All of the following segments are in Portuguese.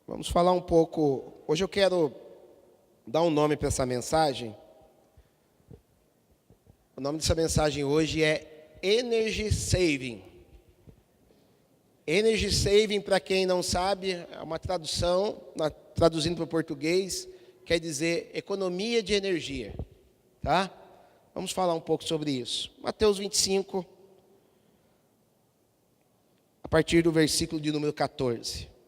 Vamos falar um pouco. Hoje eu quero dar um nome para essa mensagem. O nome dessa mensagem hoje é Energy Saving. Energy Saving, para quem não sabe, é uma tradução, traduzindo para o português, quer dizer economia de energia. Tá? Vamos falar um pouco sobre isso. Mateus 25, a partir do versículo de número 14.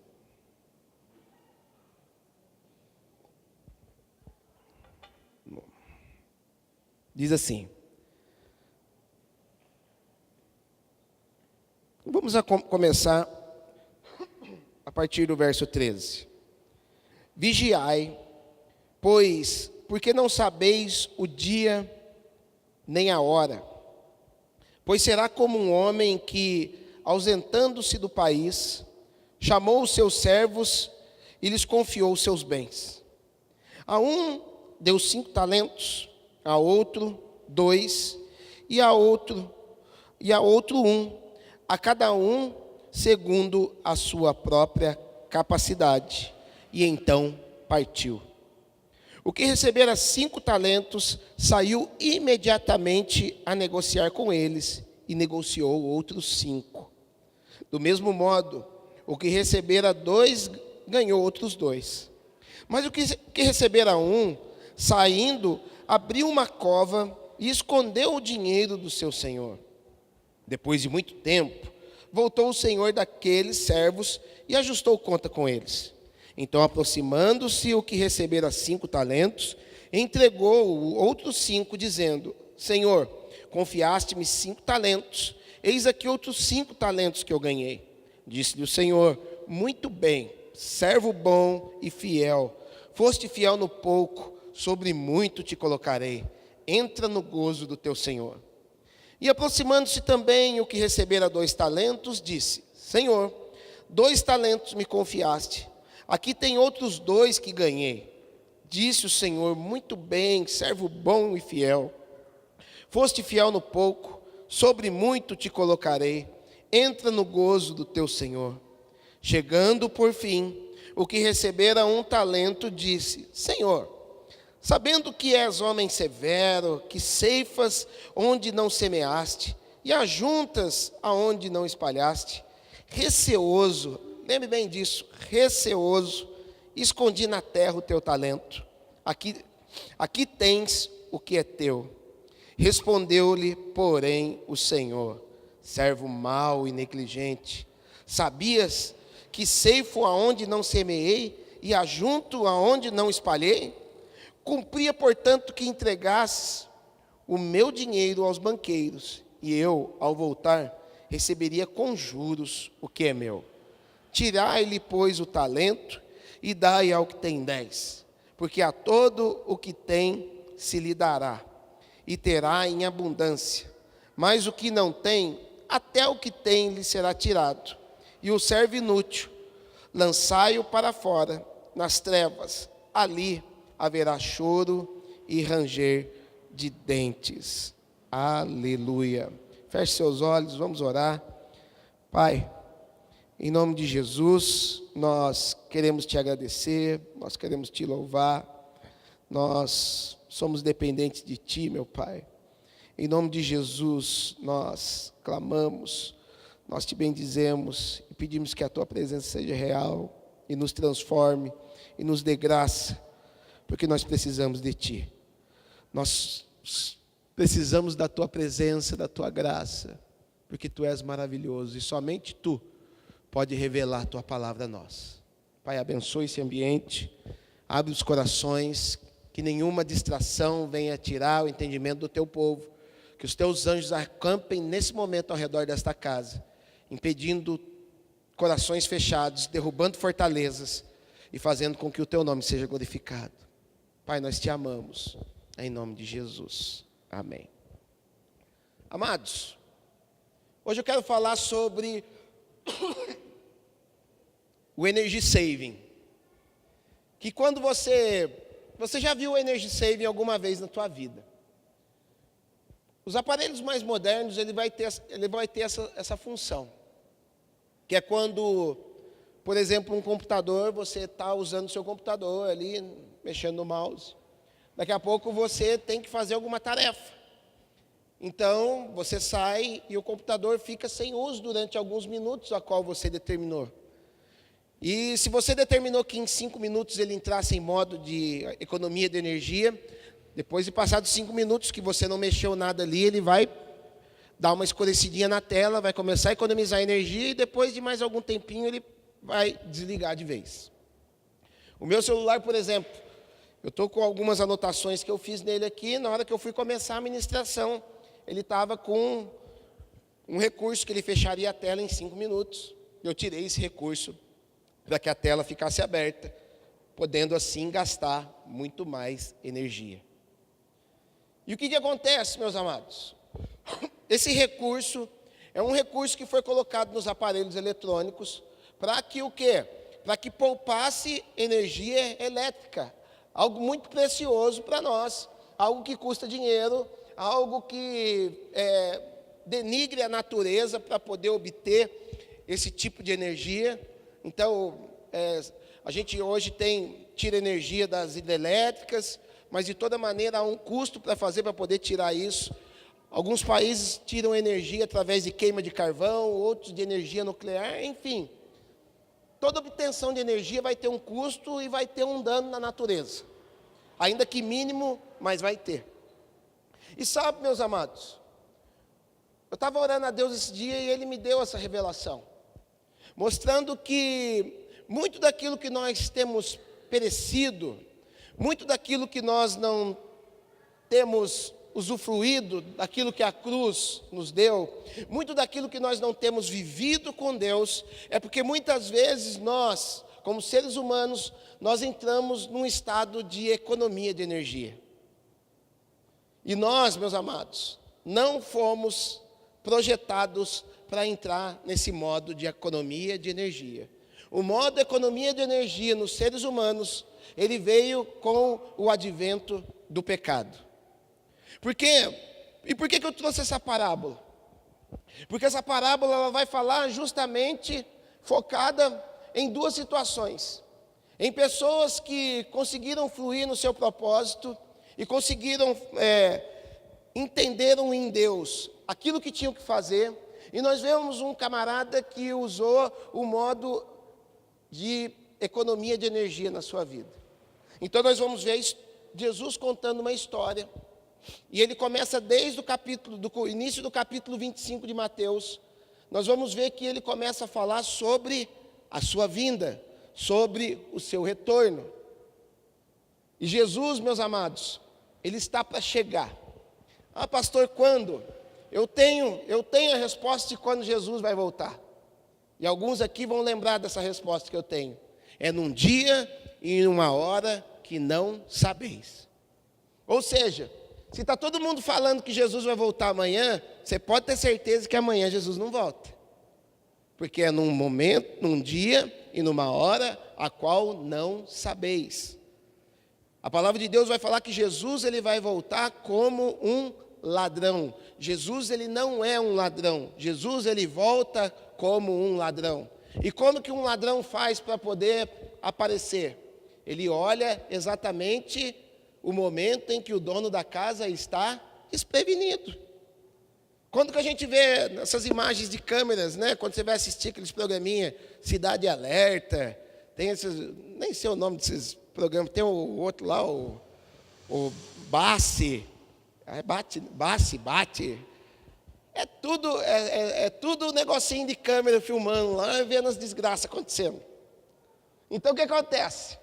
Diz assim. Vamos começar a partir do verso 13. Vigiai, pois, porque não sabeis o dia nem a hora. Pois será como um homem que, ausentando-se do país, chamou os seus servos e lhes confiou os seus bens. A um deu 5 talentos, a outro 2, e a outro 1, a cada um segundo a sua própria capacidade, e então partiu. O que recebera 5 talentos saiu imediatamente a negociar com eles, e negociou outros 5. Do mesmo modo, o que recebera 2 ganhou outros 2. Mas o que recebera 1, saindo, abriu uma cova e escondeu o dinheiro do seu senhor. Depois de muito tempo, voltou o senhor daqueles servos e ajustou conta com eles. Então, aproximando-se o que recebera 5 talentos, entregou outros 5, dizendo: Senhor, confiaste-me 5 talentos, eis aqui outros 5 talentos que eu ganhei. Disse-lhe o Senhor: muito bem, servo bom e fiel. Foste fiel no pouco, sobre muito te colocarei. Entra no gozo do teu Senhor. E aproximando-se também o que recebera 2 talentos, disse: Senhor, 2 talentos me confiaste. Aqui tem outros 2 que ganhei. Disse o Senhor: muito bem, servo bom e fiel. Foste fiel no pouco, sobre muito te colocarei. Entra no gozo do teu Senhor. Chegando por fim, o que recebera 1 talento, disse: Senhor, sabendo que és homem severo, que ceifas onde não semeaste, e ajuntas aonde não espalhaste, receoso, lembre bem disso, receoso, escondi na terra o teu talento. Aqui tens o que é teu. Respondeu-lhe, porém, o Senhor: servo mau e negligente, sabias que ceifo aonde não semeei, e ajunto aonde não espalhei? Cumpria, portanto, que entregasses o meu dinheiro aos banqueiros, e eu, ao voltar, receberia com juros o que é meu. Tirai-lhe, pois, o talento, e dai ao que tem 10, porque a todo o que tem se lhe dará, e terá em abundância. Mas o que não tem, até o que tem lhe será tirado. E o servo inútil, lançai-o para fora, nas trevas, ali haverá choro e ranger de dentes. Aleluia. Feche seus olhos, vamos orar. Pai, em nome de Jesus, nós queremos te agradecer, nós queremos te louvar, nós somos dependentes de ti, meu Pai. Em nome de Jesus, nós clamamos, nós te bendizemos e pedimos que a tua presença seja real e nos transforme e nos dê graça, porque nós precisamos de ti. Nós precisamos da tua presença, da tua graça, porque tu és maravilhoso e somente tu pode revelar a tua palavra a nós. Pai, abençoe esse ambiente, abre os corações, que nenhuma distração venha tirar o entendimento do teu povo, que os teus anjos acampem nesse momento ao redor desta casa, impedindo corações fechados, derrubando fortalezas e fazendo com que o teu nome seja glorificado. Pai, nós te amamos, em nome de Jesus. Amém. Amados, hoje eu quero falar sobre o Energy Saving. Que quando você já viu o Energy Saving alguma vez na tua vida. Os aparelhos mais modernos, ele vai ter essa função. Que é quando Por exemplo, um computador, você está usando o seu computador ali, mexendo no mouse. Daqui a pouco você tem que fazer alguma tarefa. Então, você sai e o computador fica sem uso durante alguns minutos a qual você determinou. E se você determinou que em 5 minutos ele entrasse em modo de economia de energia, depois de passados 5 minutos que você não mexeu nada ali, ele vai dar uma escurecidinha na tela, vai começar a economizar energia e depois de mais algum tempinho ele vai desligar de vez. O meu celular, por exemplo, eu estou com algumas anotações que eu fiz nele aqui, na hora que eu fui começar a ministração, ele estava com um recurso que ele fecharia a tela em 5 minutos. Eu tirei esse recurso para que a tela ficasse aberta, podendo assim gastar muito mais energia. E o que acontece, meus amados? Esse recurso é um recurso que foi colocado nos aparelhos eletrônicos para que o quê? Para que poupasse energia elétrica, algo muito precioso para nós, algo que custa dinheiro, algo que denigre a natureza para poder obter esse tipo de energia. Então, a gente hoje tira energia das hidrelétricas, mas de toda maneira há um custo para fazer, para poder tirar isso. Alguns países tiram energia através de queima de carvão, outros de energia nuclear, enfim. Toda obtenção de energia vai ter um custo e vai ter um dano na natureza. Ainda que mínimo, mas vai ter. E sabe, meus amados, eu estava orando a Deus esse dia e Ele me deu essa revelação, mostrando que muito daquilo que nós temos perecido, muito daquilo que nós não temos usufruído, daquilo que a cruz nos deu, muito daquilo que nós não temos vivido com Deus, é porque muitas vezes nós, como seres humanos, nós entramos num estado de economia de energia. E nós, meus amados, não fomos projetados para entrar nesse modo de economia de energia. O modo economia de energia nos seres humanos, ele veio com o advento do pecado. Por quê? E por que eu trouxe essa parábola? Porque essa parábola ela vai falar justamente focada em duas situações. Em pessoas que conseguiram fluir no seu propósito e conseguiram, entenderam em Deus aquilo que tinham que fazer. E nós vemos um camarada que usou o modo de economia de energia na sua vida. Então nós vamos ver Jesus contando uma história. E ele começa desde do início do capítulo 25 de Mateus. Nós vamos ver que ele começa a falar sobre a sua vinda, sobre o seu retorno. E Jesus, meus amados, ele está para chegar. Ah, pastor, quando? Eu tenho a resposta de quando Jesus vai voltar. E alguns aqui vão lembrar dessa resposta que eu tenho. É num dia e numa hora que não sabeis. Ou seja, se está todo mundo falando que Jesus vai voltar amanhã, você pode ter certeza que amanhã Jesus não volta. Porque é num momento, num dia e numa hora a qual não sabeis. A palavra de Deus vai falar que Jesus ele vai voltar como um ladrão. Jesus ele não é um ladrão. Jesus ele volta como um ladrão. E como que um ladrão faz para poder aparecer? Ele olha exatamente o momento em que o dono da casa está desprevenido. Quando que a gente vê essas imagens de câmeras, né? Quando você vai assistir aqueles programinha, Cidade Alerta, tem esses, nem sei o nome desses programas, tem o outro lá, o Bate, é tudo um negocinho de câmera filmando lá, vendo as desgraças acontecendo. Então o que acontece?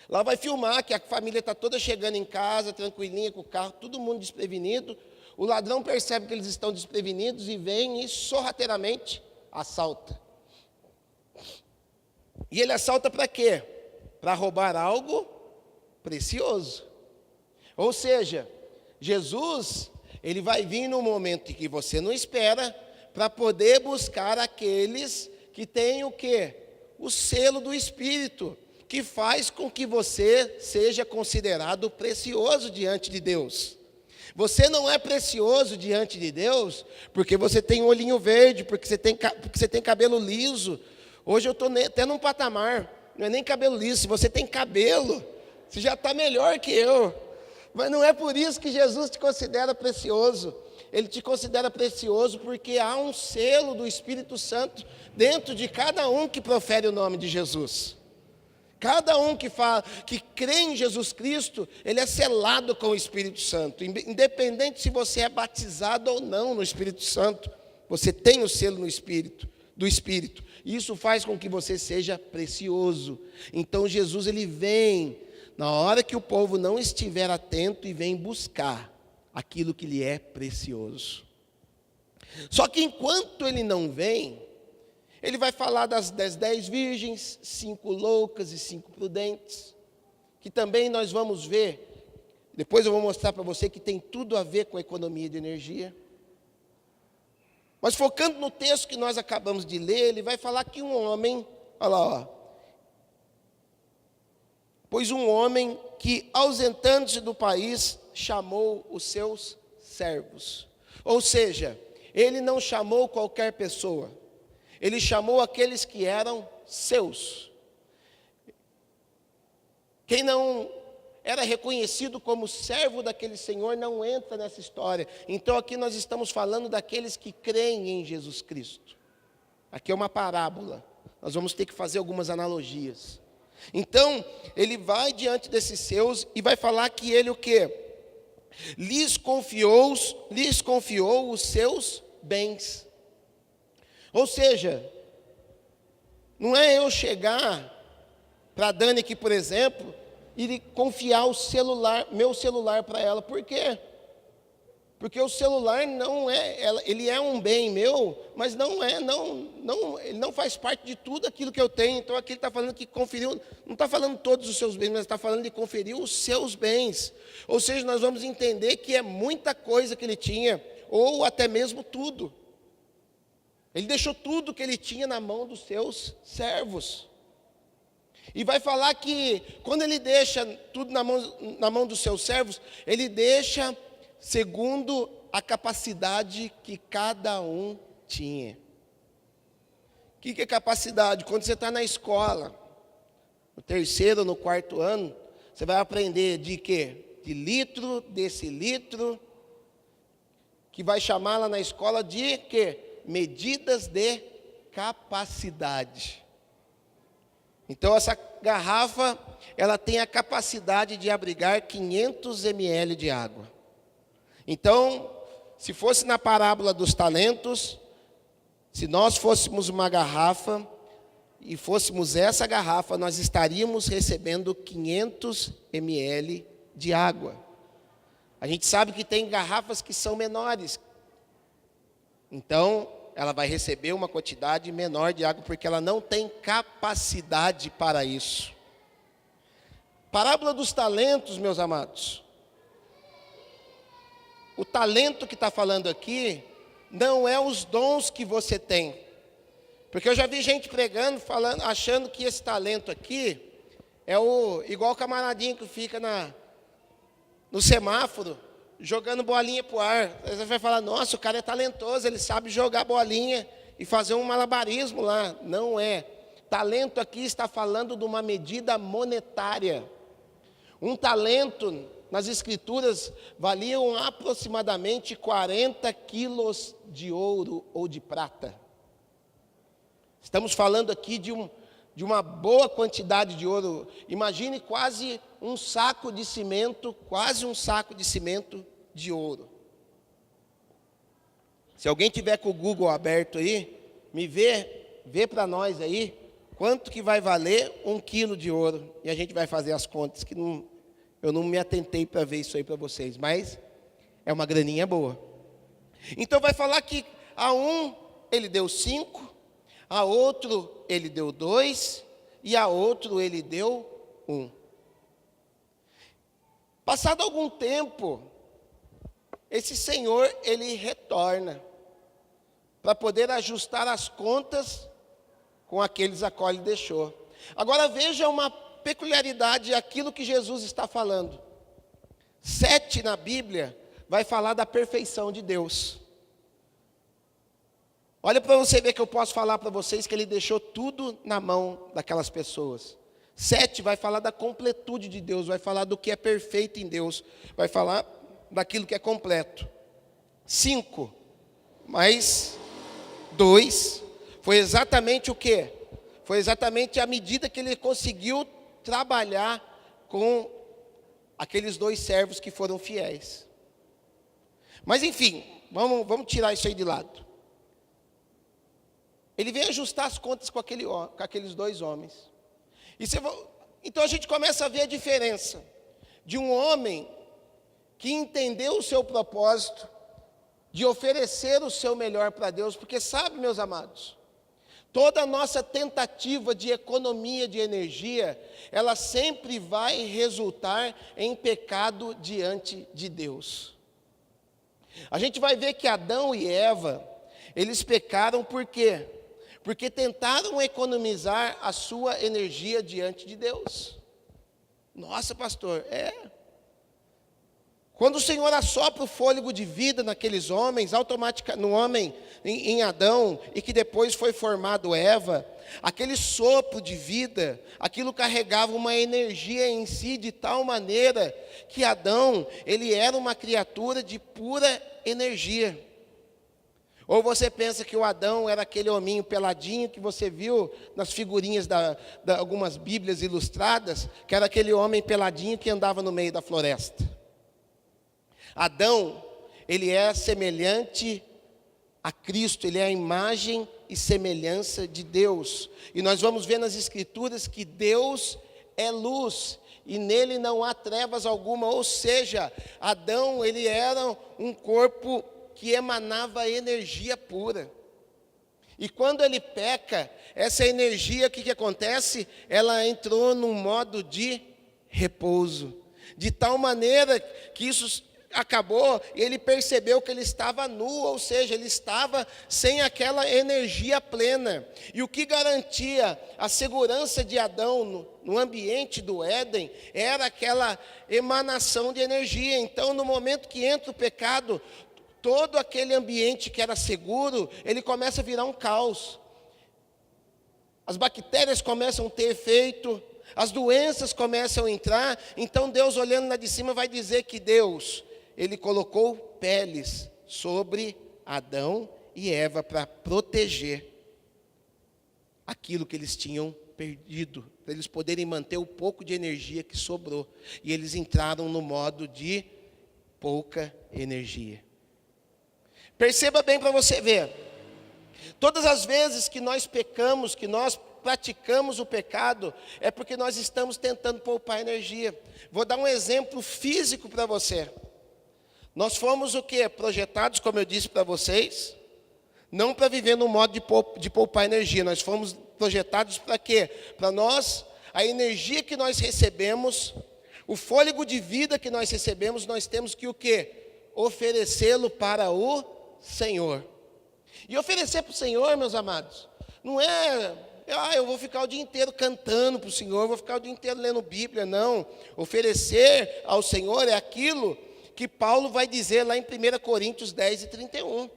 Lá vai filmar que a família está toda chegando em casa, tranquilinha com o carro, todo mundo desprevenido. O ladrão percebe que eles estão desprevenidos e vem e sorrateiramente assalta. E ele assalta para quê? Para roubar algo precioso. Ou seja, Jesus, ele vai vir no momento em que você não espera, para poder buscar aqueles que têm o quê? O selo do Espírito, que faz com que você seja considerado precioso diante de Deus. Você não é precioso diante de Deus porque você tem um olhinho verde, porque você tem cabelo liso, Hoje eu estou até num patamar, não é nem cabelo liso, se você tem cabelo, você já está melhor que eu. Mas não é por isso que Jesus te considera precioso. Ele te considera precioso porque há um selo do Espírito Santo dentro de cada um que profere o nome de Jesus. Cada um que crê em Jesus Cristo, ele é selado com o Espírito Santo. Independente se você é batizado ou não no Espírito Santo, você tem o selo do Espírito. Isso faz com que você seja precioso. Então Jesus, ele vem na hora que o povo não estiver atento e vem buscar aquilo que lhe é precioso. Só que enquanto ele não vem, ele vai falar das 10 virgens, 5 loucas e 5 prudentes, que também nós vamos ver, depois eu vou mostrar para você que tem tudo a ver com a economia de energia. Mas focando no texto que nós acabamos de ler, ele vai falar que um homem, olha lá, pois um homem que, ausentando-se do país, chamou os seus servos. Ou seja, ele não chamou qualquer pessoa. Ele chamou aqueles que eram seus. Quem não era reconhecido como servo daquele Senhor não entra nessa história. Então aqui nós estamos falando daqueles que creem em Jesus Cristo. Aqui é uma parábola. Nós vamos ter que fazer algumas analogias. Então, ele vai diante desses seus e vai falar que ele o quê? Lhes confiou os seus bens. Ou seja, não é eu chegar para a Dani aqui, por exemplo, e confiar meu celular para ela. Por quê? Porque o celular não é, ele é um bem meu, mas ele não faz parte de tudo aquilo que eu tenho. Então aqui ele está falando que conferiu, não está falando todos os seus bens, mas está falando de conferir os seus bens. Ou seja, nós vamos entender que é muita coisa que ele tinha, ou até mesmo tudo. Ele deixou tudo que ele tinha na mão dos seus servos. E vai falar que quando ele deixa tudo na mão dos seus servos, ele deixa segundo a capacidade que cada um tinha. O que é capacidade? Quando você está na escola, no 3º ou no 4º ano, você vai aprender de quê? De litro, decilitro, que vai chamar lá na escola de quê? Medidas de capacidade. Então essa garrafa, ela tem a capacidade de abrigar 500 ml de água. Então, se fosse na parábola dos talentos, se nós fôssemos uma garrafa e fôssemos essa garrafa, nós estaríamos recebendo 500 ml de água. A gente sabe que tem garrafas que são menores. Então, ela vai receber uma quantidade menor de água, porque ela não tem capacidade para isso. Parábola dos talentos, meus amados. O talento que está falando aqui, não é os dons que você tem. Porque eu já vi gente pregando, falando, achando que esse talento aqui, é igual o camaradinho que fica no semáforo, jogando bolinha para o ar. Aí você vai falar, nossa, o cara é talentoso, ele sabe jogar bolinha e fazer um malabarismo lá. Não é. Talento aqui está falando de uma medida monetária. Um talento, nas escrituras, valiam aproximadamente 40 quilos de ouro ou de prata. Estamos falando aqui de uma boa quantidade de ouro. Imagine quase um saco de cimento de ouro. Se alguém tiver com o Google aberto aí, vê para nós aí, quanto que vai valer 1 quilo de ouro. E a gente vai fazer as contas, que eu não me atentei para ver isso aí para vocês, mas é uma graninha boa. Então vai falar que a um ele deu 5, a outro ele deu 2, e a outro ele deu 1. Passado algum tempo, esse senhor, ele retorna para poder ajustar as contas com aqueles a qual ele deixou. Agora veja uma peculiaridade, aquilo que Jesus está falando. 7 na Bíblia vai falar da perfeição de Deus. Olha para você ver que eu posso falar para vocês que ele deixou tudo na mão daquelas pessoas. 7 vai falar da completude de Deus, vai falar do que é perfeito em Deus, vai falar daquilo que é completo. 5 mais 2 foi exatamente o quê? Foi exatamente a medida que ele conseguiu trabalhar com aqueles 2 servos que foram fiéis. Mas enfim, vamos tirar isso aí de lado. Ele veio ajustar as contas com aqueles 2 homens. Então a gente começa a ver a diferença de um homem que entendeu o seu propósito, de oferecer o seu melhor para Deus, porque sabe, meus amados, toda a nossa tentativa de economia de energia, ela sempre vai resultar em pecado diante de Deus. A gente vai ver que Adão e Eva, eles pecaram por quê? Porque tentaram economizar a sua energia diante de Deus. Nossa, pastor, Quando o Senhor assopra o fôlego de vida naqueles homens, no homem, em Adão, e que depois foi formado Eva, aquele sopro de vida, aquilo carregava uma energia em si de tal maneira que Adão, ele era uma criatura de pura energia. Ou você pensa que o Adão era aquele hominho peladinho que você viu nas figurinhas de algumas bíblias ilustradas, que era aquele homem peladinho que andava no meio da floresta. Adão, ele é semelhante a Cristo, ele é a imagem e semelhança de Deus. E nós vamos ver nas Escrituras que Deus é luz e nele não há trevas alguma, ou seja, Adão, ele era um corpo que emanava energia pura. E quando ele peca, essa energia, o que acontece? Ela entrou num modo de repouso, de tal maneira que isso acabou, e ele percebeu que ele estava nu, ou seja, ele estava sem aquela energia plena. E o que garantia a segurança de Adão no ambiente do Éden era aquela emanação de energia. Então, no momento que entra o pecado, todo aquele ambiente que era seguro, ele começa a virar um caos. As bactérias começam a ter efeito, as doenças começam a entrar. Então Deus, olhando lá de cima, vai dizer que Deus, ele colocou peles sobre Adão e Eva para proteger aquilo que eles tinham perdido, para eles poderem manter o pouco de energia que sobrou. E eles entraram no modo de pouca energia. Perceba bem para você ver. Todas as vezes que nós pecamos, que nós praticamos o pecado, é porque nós estamos tentando poupar energia. Vou dar um exemplo físico para você. Nós fomos o quê? Projetados, como eu disse para vocês, não para viver no modo de poupar energia. Nós fomos projetados para quê? Para nós, a energia que nós recebemos, o fôlego de vida que nós recebemos, nós temos que o quê? Oferecê-lo para o Senhor. E oferecer para o Senhor, meus amados, não é, eu vou ficar o dia inteiro cantando para o Senhor, vou ficar o dia inteiro lendo Bíblia, não. Oferecer ao Senhor é aquilo que Paulo vai dizer lá em 1 Coríntios 10 e 31,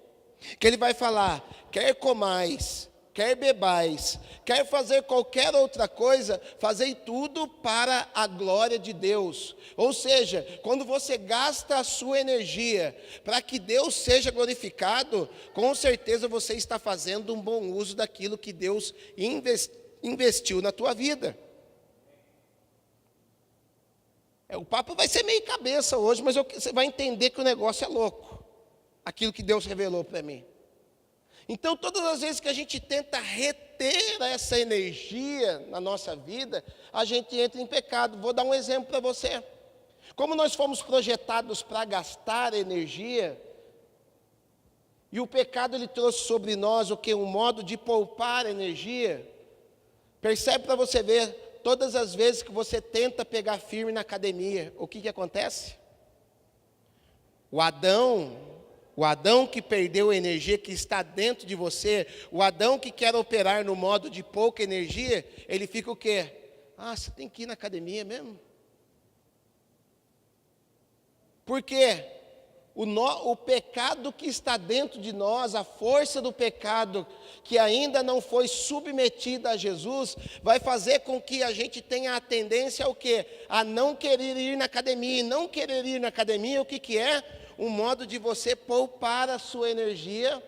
que ele vai falar: quer comais, quer bebais, quer fazer qualquer outra coisa, fazei tudo para a glória de Deus. Ou seja, quando você gasta a sua energia para que Deus seja glorificado, com certeza você está fazendo um bom uso daquilo que Deus investiu na tua vida. O papo vai ser meio cabeça hoje, mas você vai entender que o negócio é louco, aquilo que Deus revelou para mim. Então, todas as vezes que a gente tenta reter essa energia na nossa vida, a gente entra em pecado. Vou dar um exemplo para você. Como nós fomos projetados para gastar energia, e o pecado ele trouxe sobre nós o que? Um modo de poupar energia. Percebe para você ver, todas as vezes que você tenta pegar firme na academia, o que acontece? O Adão que perdeu a energia que está dentro de você, o Adão que quer operar no modo de pouca energia, ele fica o quê? Você tem que ir na academia mesmo? Por quê? o pecado que está dentro de nós, a força do pecado que ainda não foi submetida a Jesus, vai fazer com que a gente tenha a tendência ao quê? A não querer ir na academia. E não querer ir na academia, o que que é? Um modo de você poupar a sua energia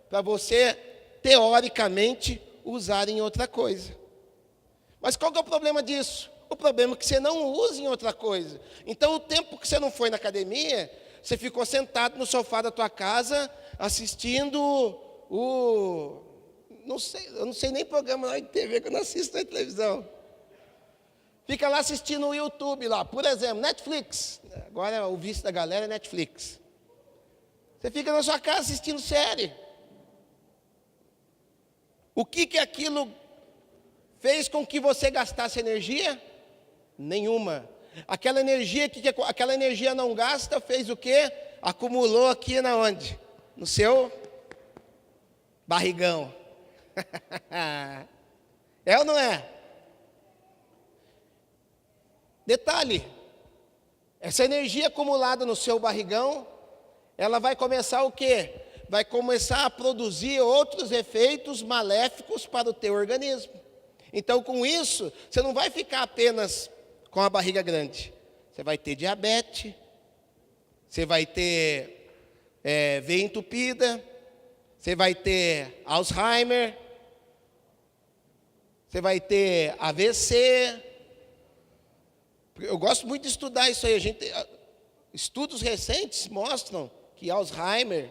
para você, teoricamente, usar em outra coisa. Mas qual que é o problema disso? O problema é que você não usa em outra coisa. Então, o tempo que você não foi na academia, você ficou sentado no sofá da tua casa, assistindo eu não sei nem programa lá de TV, que eu não assisto na televisão. Fica lá assistindo o YouTube lá, por exemplo, Netflix. Agora o vício da galera é Netflix. Você fica na sua casa assistindo série. O que aquilo fez com que você gastasse energia? Nenhuma. Aquela energia não gasta, fez o quê? Acumulou aqui na onde? No seu barrigão. É ou não é? Detalhe, essa energia acumulada no seu barrigão, ela vai começar o quê? Vai começar a produzir outros efeitos maléficos para o teu organismo. Então, com isso, você não vai ficar apenas com a barriga grande. Você vai ter diabetes, você vai ter veia entupida, você vai ter Alzheimer, você vai ter AVC. Eu gosto muito de estudar isso aí. Estudos recentes mostram que Alzheimer,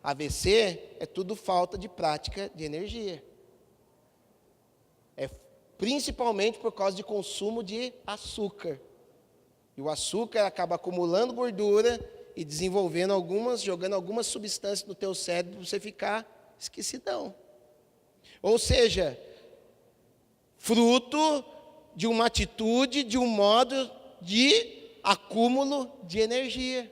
AVC, é tudo falta de prática de energia. É principalmente por causa de consumo de açúcar. E o açúcar acaba acumulando gordura e desenvolvendo jogando algumas substâncias no teu cérebro para você ficar esquecidão. Ou seja, fruto de uma atitude, de um modo de acúmulo de energia.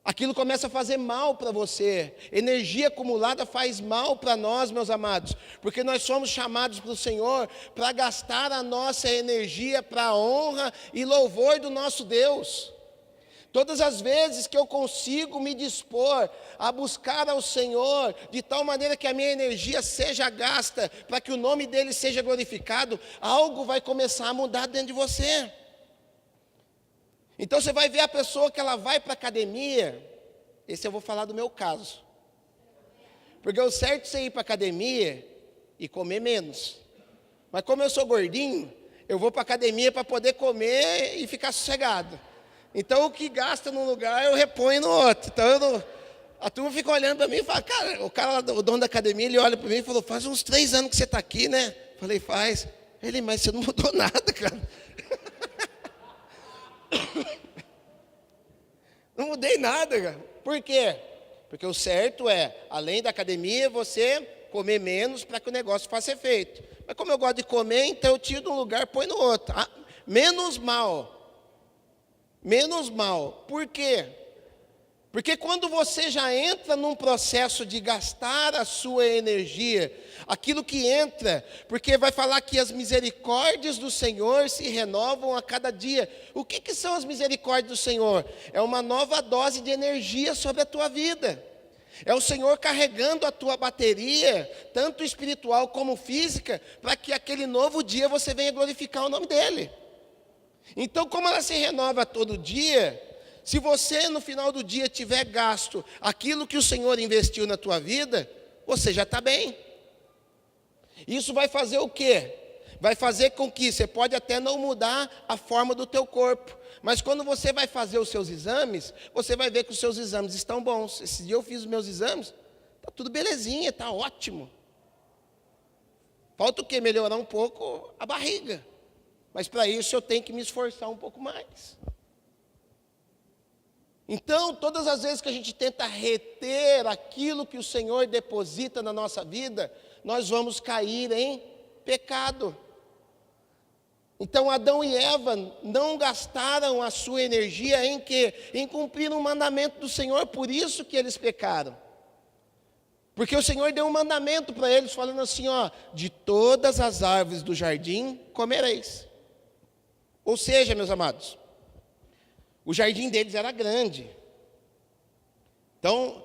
Aquilo começa a fazer mal para você. Energia acumulada faz mal para nós, meus amados, porque nós somos chamados pelo Senhor para gastar a nossa energia para a honra e louvor do nosso Deus. Todas as vezes que eu consigo me dispor a buscar ao Senhor, de tal maneira que a minha energia seja gasta, para que o nome dEle seja glorificado, algo vai começar a mudar dentro de você. Então você vai ver a pessoa que ela vai para a academia, esse eu vou falar do meu caso. Porque o certo é você ir para a academia e comer menos. Mas como eu sou gordinho, eu vou para a academia para poder comer e ficar sossegado. Então o que gasta num lugar eu reponho no outro. Então a turma fica olhando para mim e fala, cara, o dono da academia, ele olha para mim e falou, faz uns 3 anos que você está aqui, né? Falei, faz. Ele, mas você não mudou nada, cara. Não mudei nada, cara. Por quê? Porque o certo é, além da academia, você comer menos para que o negócio faça efeito. Mas como eu gosto de comer, então eu tiro de um lugar e põe no outro. Menos mal. Menos mal. Por quê? Porque quando você já entra num processo de gastar a sua energia, aquilo que entra, porque vai falar que as misericórdias do Senhor se renovam a cada dia. O que são as misericórdias do Senhor? É uma nova dose de energia sobre a tua vida. É o Senhor carregando a tua bateria, tanto espiritual como física, para que aquele novo dia você venha glorificar o nome dEle. Então, como ela se renova todo dia, se você no final do dia tiver gasto aquilo que o Senhor investiu na tua vida, você já está bem. Isso vai fazer o quê? Vai fazer com que você pode até não mudar a forma do teu corpo, mas quando você vai fazer os seus exames, você vai ver que os seus exames estão bons. Esse dia eu fiz os meus exames, está tudo belezinha, está ótimo. Falta o quê? Melhorar um pouco a barriga. Mas para isso eu tenho que me esforçar um pouco mais. Então, todas as vezes que a gente tenta reter aquilo que o Senhor deposita na nossa vida, nós vamos cair em pecado. Então, Adão e Eva não gastaram a sua energia em quê? Em cumprir um mandamento do Senhor, por isso que eles pecaram. Porque o Senhor deu um mandamento para eles, falando assim, de todas as árvores do jardim comereis. Ou seja, meus amados, O jardim deles era grande. Então,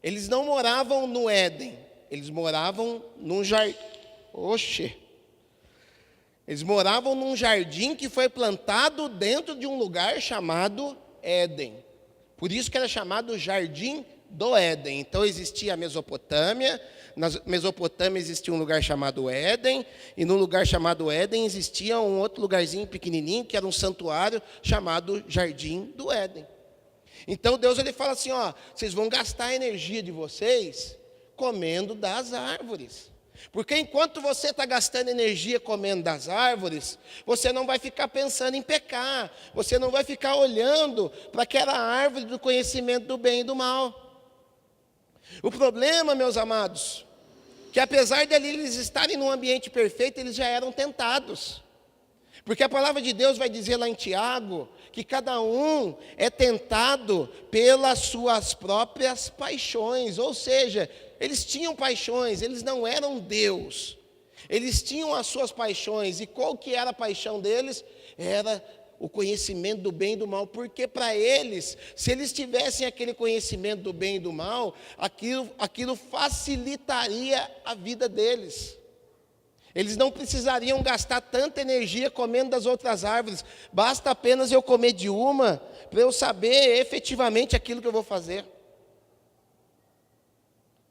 eles não moravam no Éden, eles moravam num jardim. Oxe! Eles moravam num jardim que foi plantado dentro de um lugar chamado Éden. Por isso que era chamado Jardim do Éden. Então existia a Mesopotâmia, na Mesopotâmia existia um lugar chamado Éden, e no lugar chamado Éden existia um outro lugarzinho pequenininho, que era um santuário chamado Jardim do Éden. Então Deus ele fala assim, ó, vocês vão gastar a energia de vocês comendo das árvores. Porque enquanto você está gastando energia comendo das árvores, você não vai ficar pensando em pecar, você não vai ficar olhando para aquela árvore do conhecimento do bem e do mal. O problema, meus amados, que apesar de eles estarem num ambiente perfeito, eles já eram tentados. Porque a palavra de Deus vai dizer lá em Tiago, que cada um é tentado pelas suas próprias paixões, ou seja, eles tinham paixões, eles não eram Deus, eles tinham as suas paixões, e qual que era a paixão deles? Era o conhecimento do bem e do mal, porque para eles, se eles tivessem aquele conhecimento do bem e do mal, aquilo facilitaria a vida deles. Eles não precisariam gastar tanta energia comendo das outras árvores, basta apenas eu comer de uma, para eu saber efetivamente aquilo que eu vou fazer.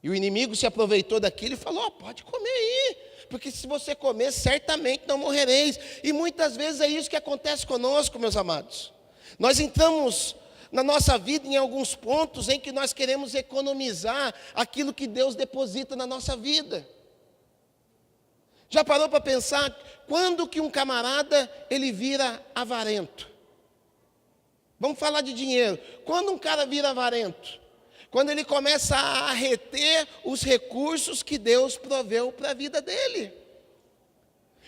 E o inimigo se aproveitou daquilo e falou, oh, pode comer aí, porque se você comer, certamente não morrereis. E muitas vezes é isso que acontece conosco, meus amados. Nós entramos na nossa vida em alguns pontos em que nós queremos economizar aquilo que Deus deposita na nossa vida. Já parou para pensar quando que um camarada ele vira avarento? Vamos falar de dinheiro. Quando um cara vira avarento? Quando ele começa a reter os recursos que Deus proveu para a vida dele.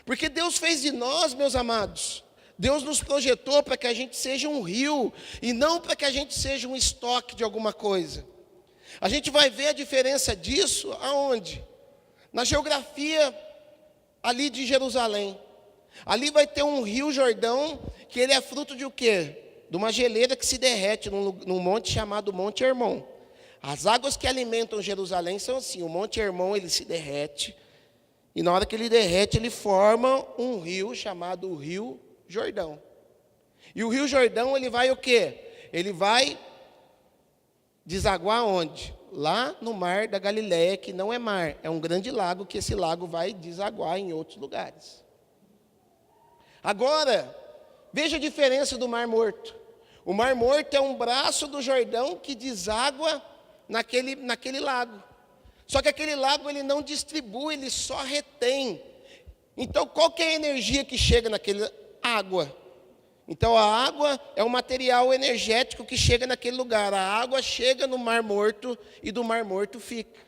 Porque Deus fez de nós, meus amados, Deus nos projetou para que a gente seja um rio, e não para que a gente seja um estoque de alguma coisa. A gente vai ver a diferença disso aonde? Na geografia ali de Jerusalém. Ali vai ter um rio Jordão, que ele é fruto de o quê? De uma geleira que se derrete num monte chamado Monte Hermon. As águas que alimentam Jerusalém são assim, o Monte Hermon ele se derrete, e na hora que ele derrete, ele forma um rio chamado Rio Jordão. E o Rio Jordão, ele vai o quê? Ele vai desaguar onde? Lá no mar da Galileia, que não é mar, é um grande lago, que esse lago vai desaguar em outros lugares. Agora, veja a diferença do Mar Morto. O Mar Morto é um braço do Jordão que deságua naquele lago. Só que aquele lago ele não distribui, ele só retém. Então, qual que é a energia que chega naquele água? Então, a água é um material energético que chega naquele lugar. A água chega no Mar Morto e do Mar Morto fica.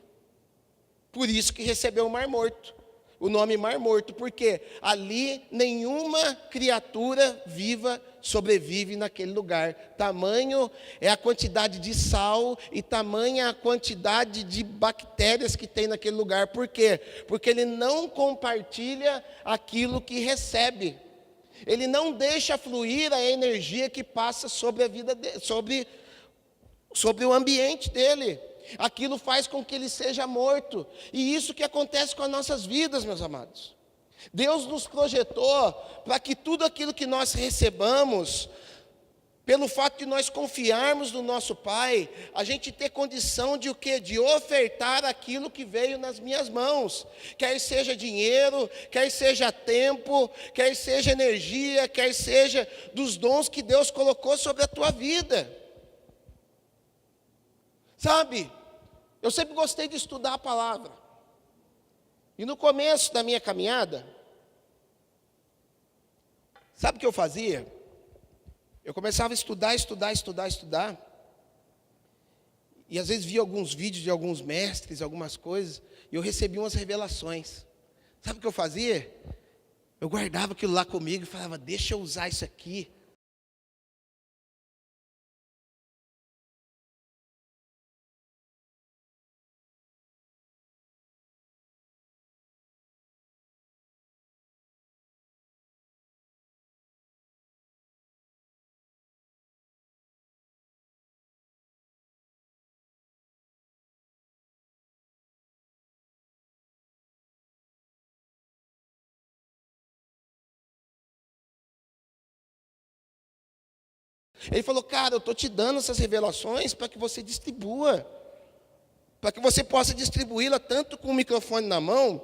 Por isso que recebeu o Mar Morto. O nome Mar Morto, porque ali nenhuma criatura viva sobrevive naquele lugar. Tamanho é a quantidade de sal e tamanha a quantidade de bactérias que tem naquele lugar. Por quê? Porque ele não compartilha aquilo que recebe. Ele não deixa fluir a energia que passa sobre a vida dele, sobre o ambiente dele. Aquilo faz com que ele seja morto. E isso que acontece com as nossas vidas, meus amados. Deus nos projetou para que tudo aquilo que nós recebamos, pelo fato de nós confiarmos no nosso Pai, a gente ter condição de o quê? De ofertar aquilo que veio nas minhas mãos. Quer seja dinheiro, quer seja tempo, quer seja energia, quer seja dos dons que Deus colocou sobre a tua vida. Sabe, eu sempre gostei de estudar a palavra. E no começo da minha caminhada, sabe o que eu fazia? Eu começava a estudar. E às vezes via alguns vídeos de alguns mestres, algumas coisas, e eu recebia umas revelações. Sabe o que eu fazia? Eu guardava aquilo lá comigo e falava, deixa eu usar isso aqui Ele falou, cara, eu estou te dando essas revelações para que você distribua. Para que você possa distribuí-la tanto com o microfone na mão,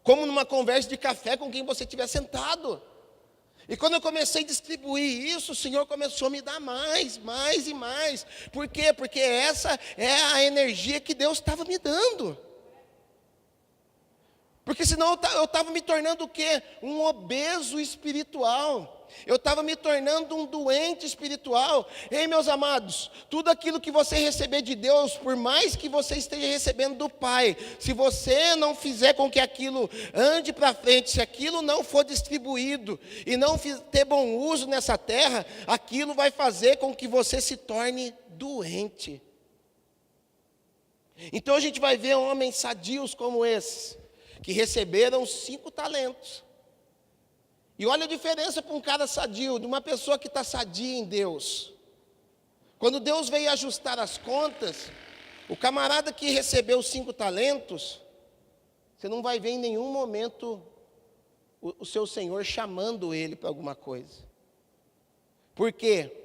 como numa conversa de café com quem você estiver sentado. E quando eu comecei a distribuir isso, o Senhor começou a me dar mais e mais. Por quê? Porque essa é a energia que Deus estava me dando. Porque senão eu estava me tornando o quê? Um obeso espiritual. Eu estava me tornando um doente espiritual. Ei, meus amados, tudo aquilo que você receber de Deus, por mais que você esteja recebendo do Pai, se você não fizer com que aquilo ande para frente, se aquilo não for distribuído e não ter bom uso nessa terra, aquilo vai fazer com que você se torne doente. Então a gente vai ver homens sadios como esses, que receberam 5 talentos. E olha a diferença para um cara sadio, de uma pessoa que está sadia em Deus. Quando Deus veio ajustar as contas, o camarada que recebeu 5 talentos, você não vai ver em nenhum momento o seu Senhor chamando ele para alguma coisa. Por quê?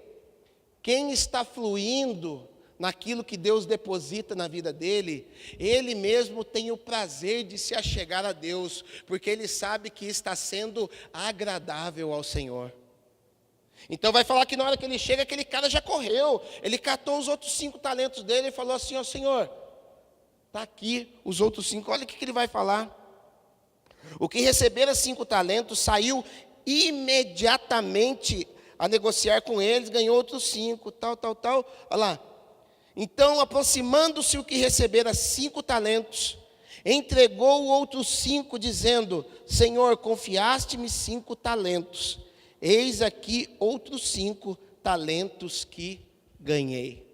Quem está fluindo naquilo que Deus deposita na vida dele, ele mesmo tem o prazer de se achegar a Deus, porque ele sabe que está sendo agradável ao Senhor. Então vai falar que na hora que ele chega, aquele cara já correu, ele catou os outros 5 talentos dele e falou assim, ó Senhor, está aqui os outros 5, olha o que ele vai falar. O que recebera 5 talentos saiu imediatamente a negociar com eles, ganhou outros 5, tal, olha lá. Então, aproximando-se o que recebera 5 talentos, entregou outros 5, dizendo, Senhor, confiaste-me 5 talentos, eis aqui outros 5 talentos que ganhei.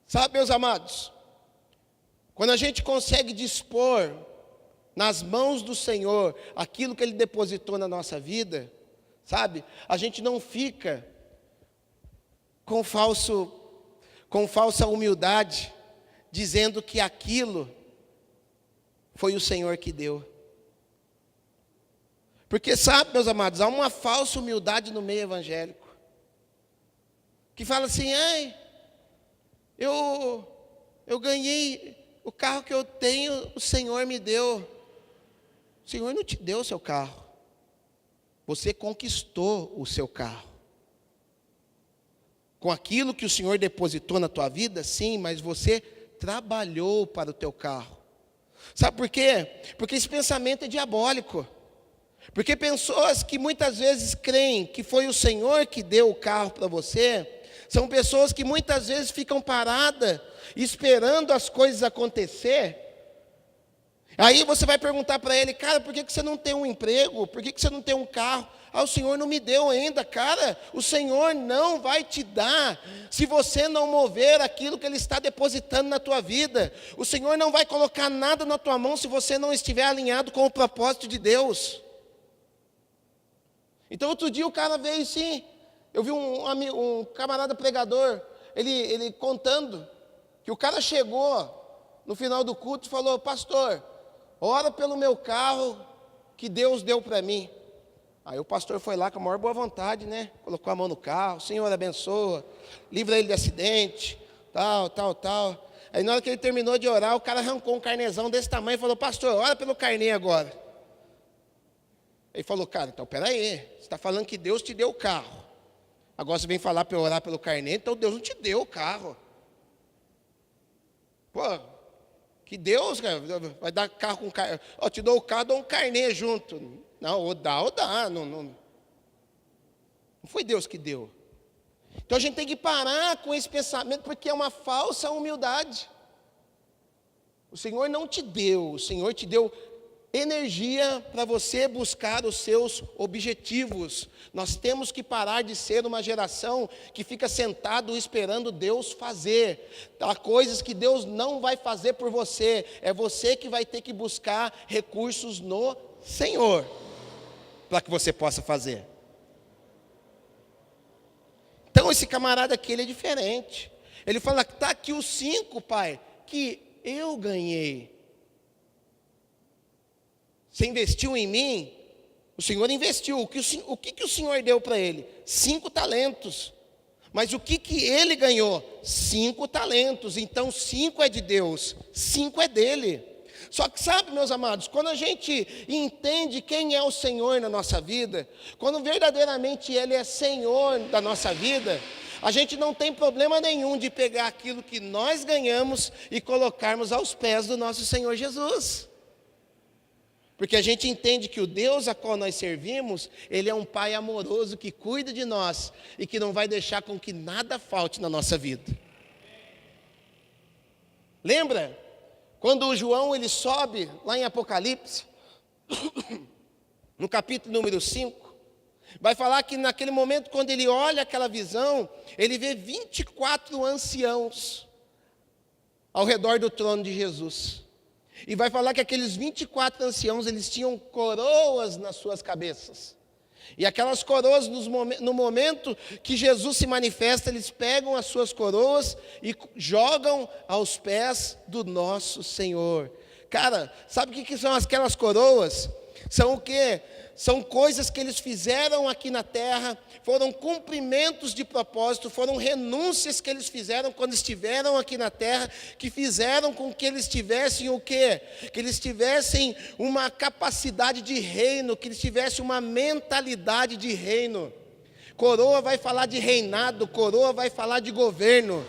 Sabe, meus amados, quando a gente consegue dispor nas mãos do Senhor aquilo que Ele depositou na nossa vida, sabe, a gente não fica com falsa humildade, dizendo que aquilo foi o Senhor que deu. Porque sabe, meus amados, há uma falsa humildade no meio evangélico, que fala assim, ai, eu ganhei o carro que eu tenho, o Senhor me deu. O Senhor não te deu o seu carro, você conquistou o seu carro. Com aquilo que o Senhor depositou na tua vida, sim, mas você trabalhou para o teu carro. Sabe por quê? Porque esse pensamento é diabólico. Porque pessoas que muitas vezes creem que foi o Senhor que deu o carro para você, são pessoas que muitas vezes ficam paradas, esperando as coisas acontecer. Aí você vai perguntar para ele, cara, por que você não tem um emprego? Por que você não tem um carro? Ah, o Senhor não me deu ainda, cara. O Senhor não vai te dar se você não mover aquilo que Ele está depositando na tua vida. O Senhor não vai colocar nada na tua mão se você não estiver alinhado com o propósito de Deus. Então outro dia o cara veio assim, eu vi um camarada pregador, ele contando, que o cara chegou no final do culto e falou, pastor, ora pelo meu carro que Deus deu para mim. Aí o pastor foi lá com a maior boa vontade, né? Colocou a mão no carro, Senhor abençoa, livra ele de acidente, tal. Aí na hora que ele terminou de orar, o cara arrancou um carnezão desse tamanho e falou, pastor, ora pelo carnê agora. Ele falou, cara, então peraí, você está falando que Deus te deu o carro. Agora você vem falar para eu orar pelo carnê, então Deus não te deu o carro. Pô, que Deus, cara, vai dar carro com carnê. Ó, te dou o carro, dou um carnê junto. Não, ou dá. Não foi Deus que deu. Então a gente tem que parar com esse pensamento, porque é uma falsa humildade. O Senhor não te deu, o Senhor te deu energia para você buscar os seus objetivos. Nós temos que parar de ser uma geração que fica sentado esperando Deus fazer. Há coisas que Deus não vai fazer por você, é você que vai ter que buscar recursos no Senhor, para que você possa fazer. Então esse camarada aqui, ele é diferente. Ele fala, está aqui os 5, pai, que eu ganhei. Você investiu em mim, O Senhor investiu. O que o Senhor deu para ele? 5 talentos. Mas o que ele ganhou? 5 talentos. Então 5 é de Deus, 5 é dele. Só que sabe, meus amados, quando a gente entende quem é o Senhor na nossa vida, quando verdadeiramente Ele é Senhor da nossa vida, a gente não tem problema nenhum de pegar aquilo que nós ganhamos e colocarmos aos pés do nosso Senhor Jesus. Porque a gente entende que o Deus a qual nós servimos, Ele é um Pai amoroso que cuida de nós e que não vai deixar com que nada falte na nossa vida. Lembra? Quando o João ele sobe lá em Apocalipse, no capítulo número 5, vai falar que naquele momento, quando ele olha aquela visão, ele vê 24 anciãos ao redor do trono de Jesus. E vai falar que aqueles 24 anciãos, eles tinham coroas nas suas cabeças. E aquelas coroas, no momento que Jesus se manifesta, eles pegam as suas coroas e jogam aos pés do nosso Senhor. Cara, sabe o que são aquelas coroas? São o quê? São coisas que eles fizeram aqui na terra, foram cumprimentos de propósito, foram renúncias que eles fizeram quando estiveram aqui na terra, que fizeram com que eles tivessem o quê? Que eles tivessem uma capacidade de reino, que eles tivessem uma mentalidade de reino. Coroa vai falar de reinado, coroa vai falar de governo.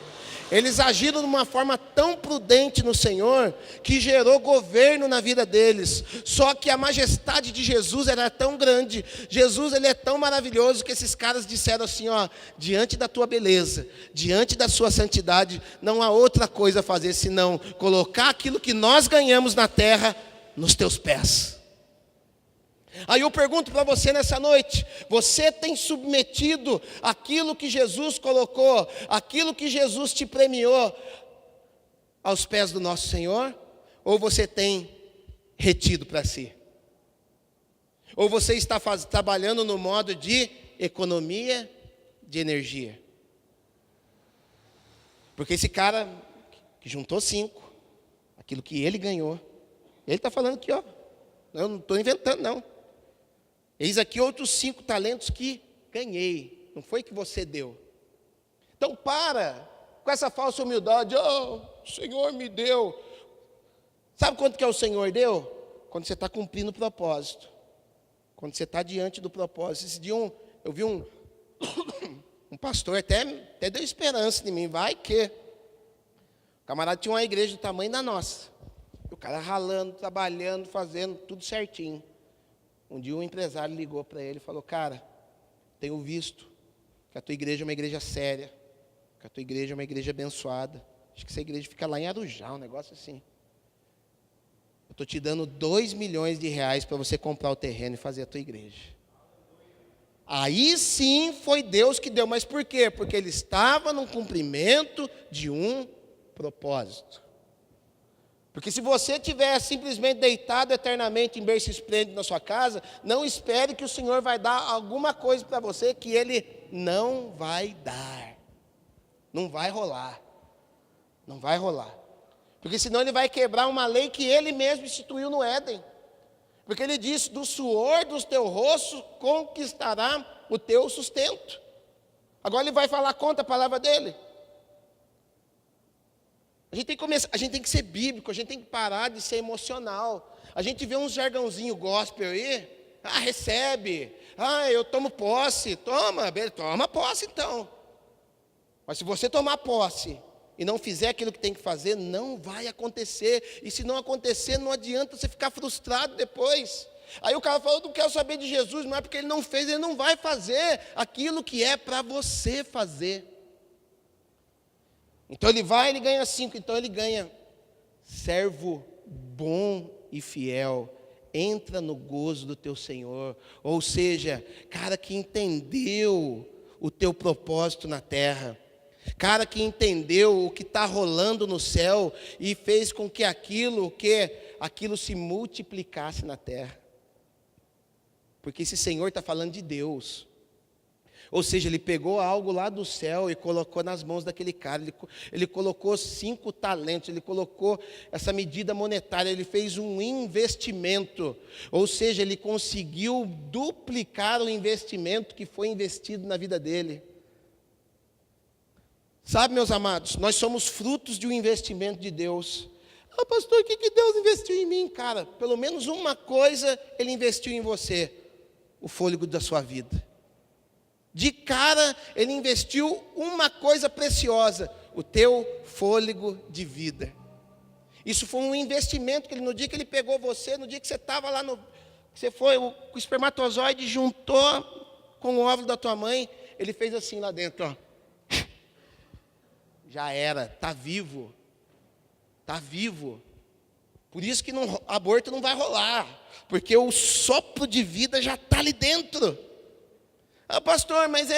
Eles agiram de uma forma tão prudente no Senhor, que gerou governo na vida deles. Só que a majestade de Jesus era tão grande, Jesus ele é tão maravilhoso, que esses caras disseram assim, ó, diante da tua beleza, diante da sua santidade, não há outra coisa a fazer, senão colocar aquilo que nós ganhamos na terra, nos teus pés. Aí eu pergunto para você nessa noite, você tem submetido aquilo que Jesus colocou, aquilo que Jesus te premiou, aos pés do nosso Senhor? Ou você tem retido para si? Ou você está trabalhando no modo de economia de energia? Porque esse cara que juntou 5, aquilo que ele ganhou, ele está falando aqui, ó, eu não estou inventando não. Eis aqui outros 5 talentos que ganhei, não foi que você deu. Então para com essa falsa humildade, oh, o Senhor me deu. Sabe quanto que é o Senhor deu? Quando você está cumprindo o propósito, quando você está diante do propósito. Esse dia eu vi um pastor, até deu esperança em mim, vai que. O camarada tinha uma igreja do tamanho da nossa, o cara ralando, trabalhando, fazendo tudo certinho. Um dia um empresário ligou para ele e falou, cara, tenho visto que a tua igreja é uma igreja séria, que a tua igreja é uma igreja abençoada. Acho que essa igreja fica lá em Arujá, um negócio assim. Eu estou te dando 2 milhões de reais para você comprar o terreno e fazer a tua igreja. Aí sim foi Deus que deu, mas por quê? Porque ele estava no cumprimento de um propósito. Porque se você estiver simplesmente deitado eternamente em berço esplêndido na sua casa, não espere que o Senhor vai dar alguma coisa para você que Ele não vai dar. Não vai rolar. Não vai rolar. Porque senão Ele vai quebrar uma lei que Ele mesmo instituiu no Éden. Porque Ele disse, do suor dos teus rostos conquistará o teu sustento. Agora Ele vai falar contra a palavra dEle. A gente tem que ser bíblico, a gente tem que parar de ser emocional. A gente vê uns jargãozinho gospel aí, recebe, eu tomo posse, toma posse então. Mas se você tomar posse e não fizer aquilo que tem que fazer, não vai acontecer. E se não acontecer, não adianta você ficar frustrado depois. Aí o cara falou, não quero saber de Jesus, não é porque ele não fez, ele não vai fazer aquilo que é para você fazer. Então ele vai, ele ganha 5, então ele ganha, servo bom e fiel, entra no gozo do teu Senhor. Ou seja, cara que entendeu o teu propósito na terra, cara que entendeu o que está rolando no céu e fez com que aquilo se multiplicasse na terra. Porque esse Senhor está falando de Deus. Ou seja, ele pegou algo lá do céu e colocou nas mãos daquele cara. Ele colocou 5 talentos, ele colocou essa medida monetária, ele fez um investimento. Ou seja, ele conseguiu duplicar o investimento que foi investido na vida dele. Sabe, meus amados, nós somos frutos de um investimento de Deus. Ah, pastor, o que Deus investiu em mim? Cara, pelo menos uma coisa Ele investiu em você: o fôlego da sua vida. De cara, Ele investiu uma coisa preciosa: o teu fôlego de vida. Isso foi um investimento que Ele, no dia que Ele pegou você, no dia que você estava lá, você foi, o espermatozoide juntou com o óvulo da tua mãe, Ele fez assim lá dentro, ó. Já era, está vivo. Está vivo. Por isso que aborto não vai rolar, porque o sopro de vida já está ali dentro. Ah, pastor, mas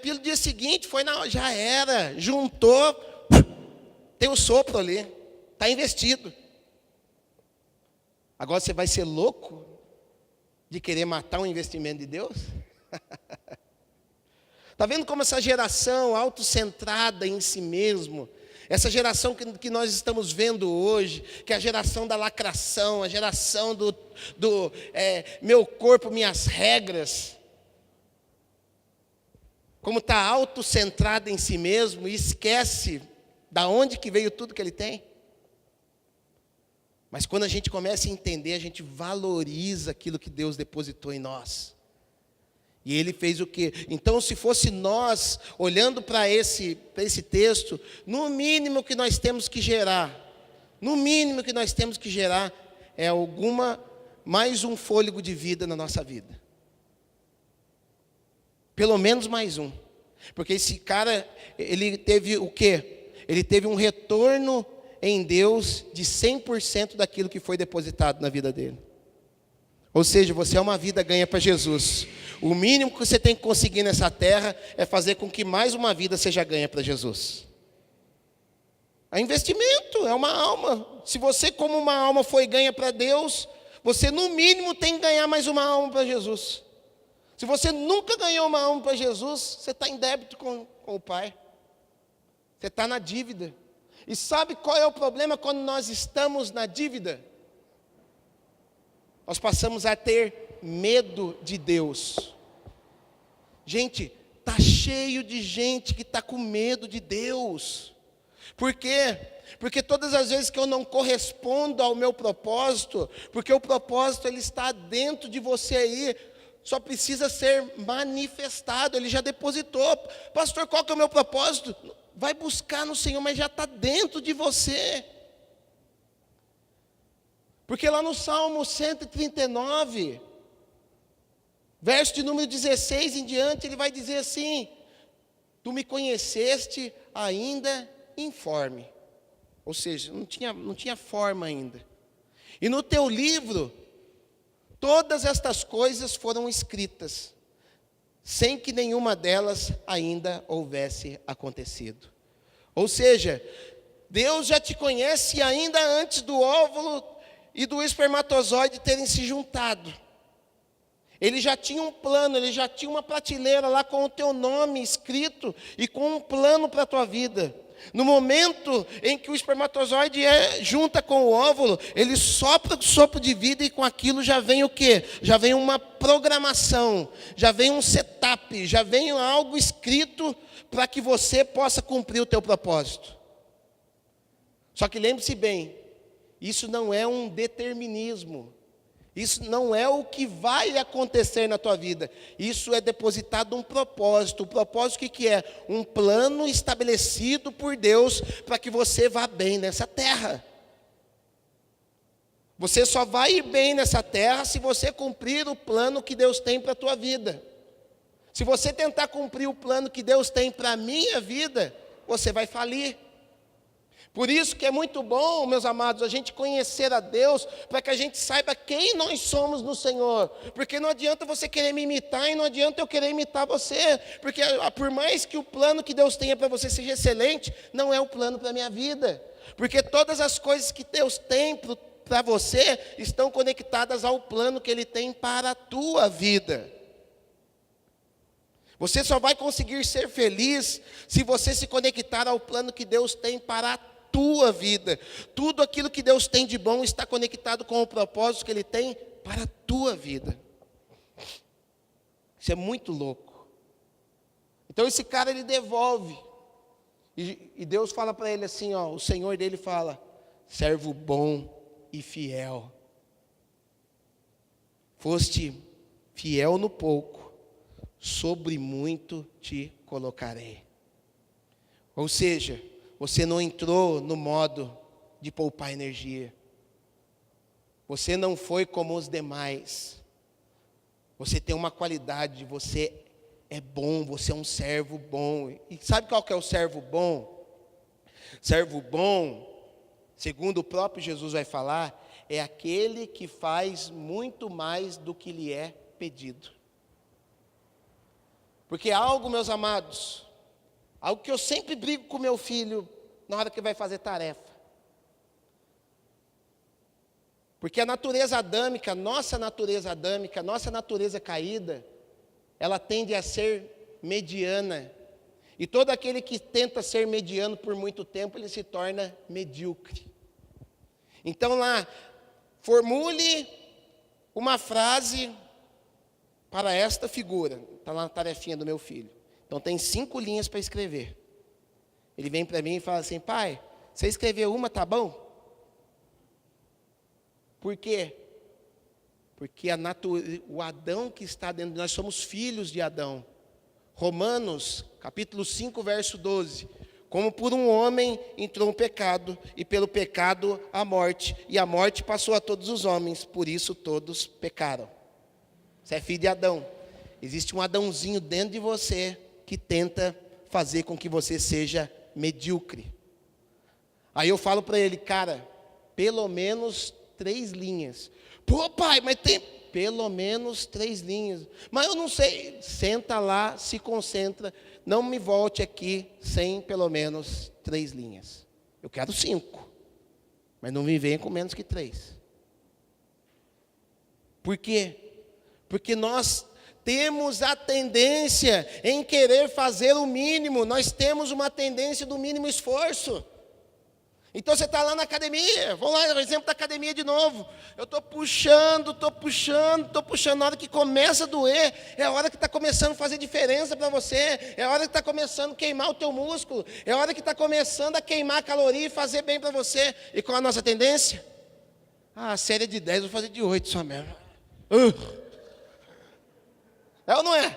pelo dia seguinte, já era, juntou, tem o sopro ali, está investido. Agora você vai ser louco de querer matar um investimento de Deus? Está vendo como essa geração autocentrada em si mesmo, essa geração que nós estamos vendo hoje, que é a geração da lacração, a geração do meu corpo, minhas regras, como está autocentrada em si mesmo e esquece da onde que veio tudo que ele tem. Mas quando a gente começa a entender, a gente valoriza aquilo que Deus depositou em nós. E Ele fez o quê? Então, se fosse nós, olhando para esse texto, no mínimo que nós temos que gerar, é mais um fôlego de vida na nossa vida. Pelo menos mais um. Porque esse cara, ele teve o quê? Ele teve um retorno em Deus de 100% daquilo que foi depositado na vida dele. Ou seja, você é uma vida ganha para Jesus. O mínimo que você tem que conseguir nessa terra é fazer com que mais uma vida seja ganha para Jesus. É investimento, é uma alma. Se você, como uma alma, foi ganha para Deus, você no mínimo tem que ganhar mais uma alma para Jesus. Se você nunca ganhou uma alma para Jesus, você está em débito com o Pai. Você está na dívida. E sabe qual é o problema quando nós estamos na dívida? Nós passamos a ter medo de Deus. Gente, está cheio de gente que está com medo de Deus. Por quê? Porque todas as vezes que eu não correspondo ao meu propósito, porque o propósito ele está dentro de você aí, só precisa ser manifestado, Ele já depositou. Pastor, qual que é o meu propósito? Vai buscar no Senhor, mas já está dentro de você. Porque lá no Salmo 139, verso de número 16 em diante, ele vai dizer assim: tu me conheceste ainda informe. Ou seja, não tinha forma ainda. E no teu livro, todas estas coisas foram escritas, sem que nenhuma delas ainda houvesse acontecido. Ou seja, Deus já te conhece ainda antes do óvulo e do espermatozoide terem se juntado. Ele já tinha um plano, ele já tinha uma prateleira lá com o teu nome escrito e com um plano para a tua vida. No momento em que o espermatozoide junta com o óvulo, ele sopra o sopro de vida e com aquilo já vem o quê? Já vem uma programação, já vem um setup, já vem algo escrito para que você possa cumprir o teu propósito. Só que lembre-se bem, isso não é um determinismo. Isso não é o que vai acontecer na tua vida. Isso é depositado um propósito. O propósito o que é? Um plano estabelecido por Deus para que você vá bem nessa terra. Você só vai ir bem nessa terra se você cumprir o plano que Deus tem para a tua vida. Se você tentar cumprir o plano que Deus tem para a minha vida, você vai falir. Por isso que é muito bom, meus amados, a gente conhecer a Deus, para que a gente saiba quem nós somos no Senhor. Porque não adianta você querer me imitar e não adianta eu querer imitar você. Porque por mais que o plano que Deus tenha para você seja excelente, não é o plano para a minha vida. Porque todas as coisas que Deus tem para você estão conectadas ao plano que Ele tem para a tua vida. Você só vai conseguir ser feliz se você se conectar ao plano que Deus tem para a tua vida. Tudo aquilo que Deus tem de bom está conectado com o propósito que Ele tem para a tua vida. Isso é muito louco. Então esse cara, ele devolve. E Deus fala para ele assim, ó, o Senhor dele fala: servo bom e fiel. Foste fiel no pouco, sobre muito te colocarei. Ou seja, você não entrou no modo de poupar energia. Você não foi como os demais. Você tem uma qualidade, você é bom, você é um servo bom. E sabe qual que é o servo bom? Servo bom, segundo o próprio Jesus vai falar, é aquele que faz muito mais do que lhe é pedido. Porque algo, meus amados, algo que eu sempre brigo com meu filho na hora que vai fazer tarefa. Porque a natureza adâmica, nossa natureza caída, ela tende a ser mediana. E todo aquele que tenta ser mediano por muito tempo, ele se torna medíocre. Então lá, formule uma frase para esta figura. Está lá na tarefinha do meu filho. Então tem 5 linhas para escrever. Ele vem para mim e fala assim: pai, você escreveu uma, tá bom? Por quê? Porque o Adão que está dentro de nós, somos filhos de Adão. Romanos, capítulo 5, verso 12. Como por um homem entrou o pecado, e pelo pecado a morte, e a morte passou a todos os homens, por isso todos pecaram. Você é filho de Adão. Existe um Adãozinho dentro de você que tenta fazer com que você seja medíocre. Aí eu falo para ele: cara, pelo menos 3 linhas. Pô, pai, mas tem pelo menos 3 linhas. Mas eu não sei. Senta lá, se concentra. Não me volte aqui sem pelo menos 3 linhas. Eu quero 5. Mas não me venha com menos que 3. Por quê? Porque nós temos a tendência em querer fazer o mínimo. Nós temos uma tendência do mínimo esforço. Então você está lá na academia, vamos lá, no exemplo da academia de novo. Eu estou puxando. Na hora que começa a doer, é a hora que está começando a fazer diferença para você. É a hora que está começando a queimar o teu músculo. É a hora que está começando a queimar a caloria e fazer bem para você. E qual a nossa tendência? A série é de 10, vou fazer de 8 só mesmo. É ou não é?